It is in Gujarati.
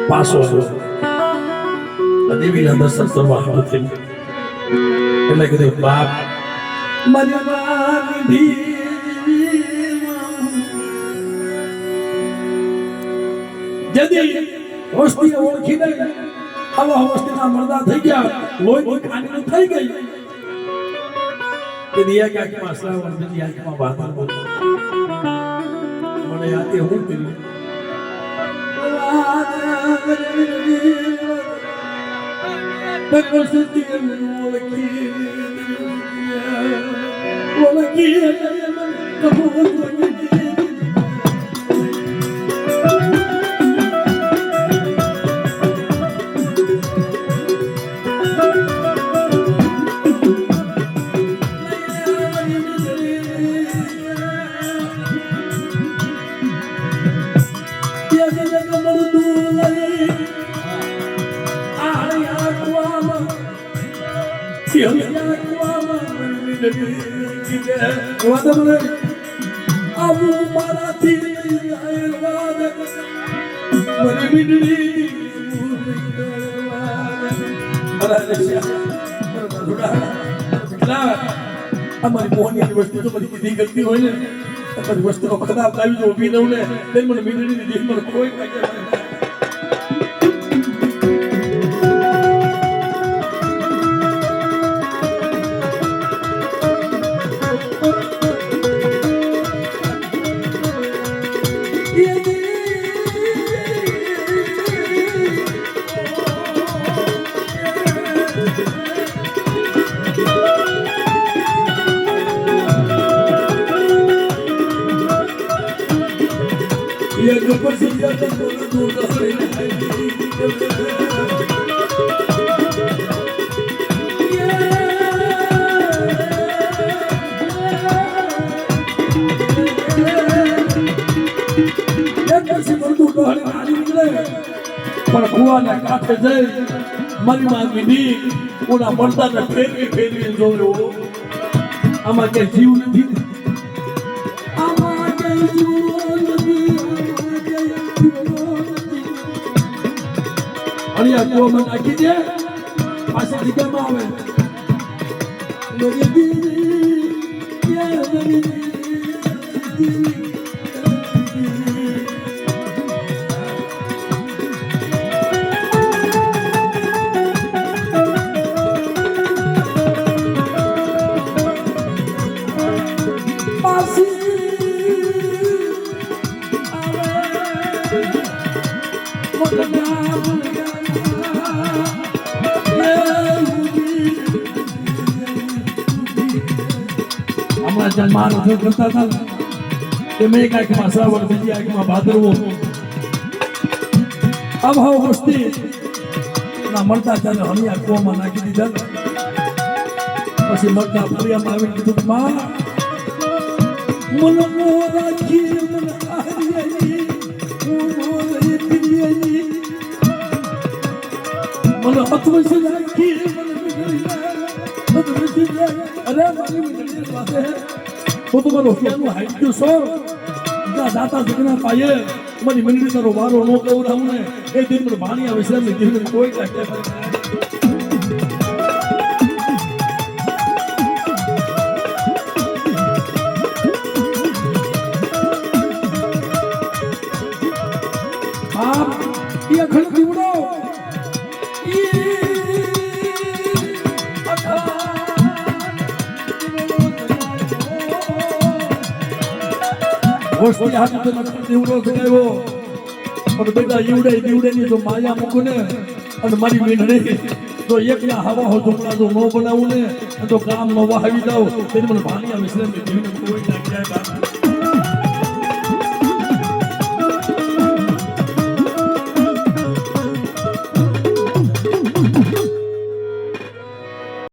પાસો દેવીના દર્શન કરવા આવતી એટલે કીધું બાપ મારી માની જદી વસ્તી ઓળખી નહીં આવા વસ્તીના મરદા થઈ ગયા લોહી ખાની થઈ ગઈ કે દિયા કે માસલા વંદની આંખમાં બાધા મને આતે હું કરી આબુ મારાથી આયરવાદ મને મીઠડી અમારી મોહની વસ્તુ તો બધી કીધી કરતી હોય ને બધી વસ્તુનો ખરાબ લાવી જો ઊભી દઉં ને તેને મને મીઠડી દીધી મને કોઈ પણ કુવાના કાંઠે જઈ મારી માં કીધી ઓલા મળતાને ફેરવી ફેરવી જોયો આમાં કઈ જીવ નથી અણિયા કુવામાં નાખી દે પાછળથી કેમ આવે મારો જો કરતા હતા કે મેં એક આંખમાં શ્રાવણ બીજી આંખમાં ભાદરવો અભાવ વસ્તી ના મળતા ત્યારે હમિયા કુવામાં નાખી દીધા પછી મળતા ફરિયામાં આવીને કીધું માં મને મોહ રાખી મને હારિયાની મને હથવસી રાખી અરે મારી મીઠડી પાસે તો તમારો રૂપિયાનું હાઈટ જો સો દાતા જગના પાયે મારી મંડળી તારો વારો નો કવરાવું ને એ દિન પર ભાણી આવે છે ને દિન કોઈ કાઢે આપ એ અખંડ દીવડો વસ્તી હાથ તો નકર દીવડો થયો પણ બેટા દીવડેની જો માયા મૂકું ને અને મારી મીંઢડી તો એકલા હવા હો ઝુમડા જો નો બનાવું ને તો કામ નો વાવી દઉં તેની મને ભાણિયા વિશ્રામ જીવને કોઈ નાખી જાય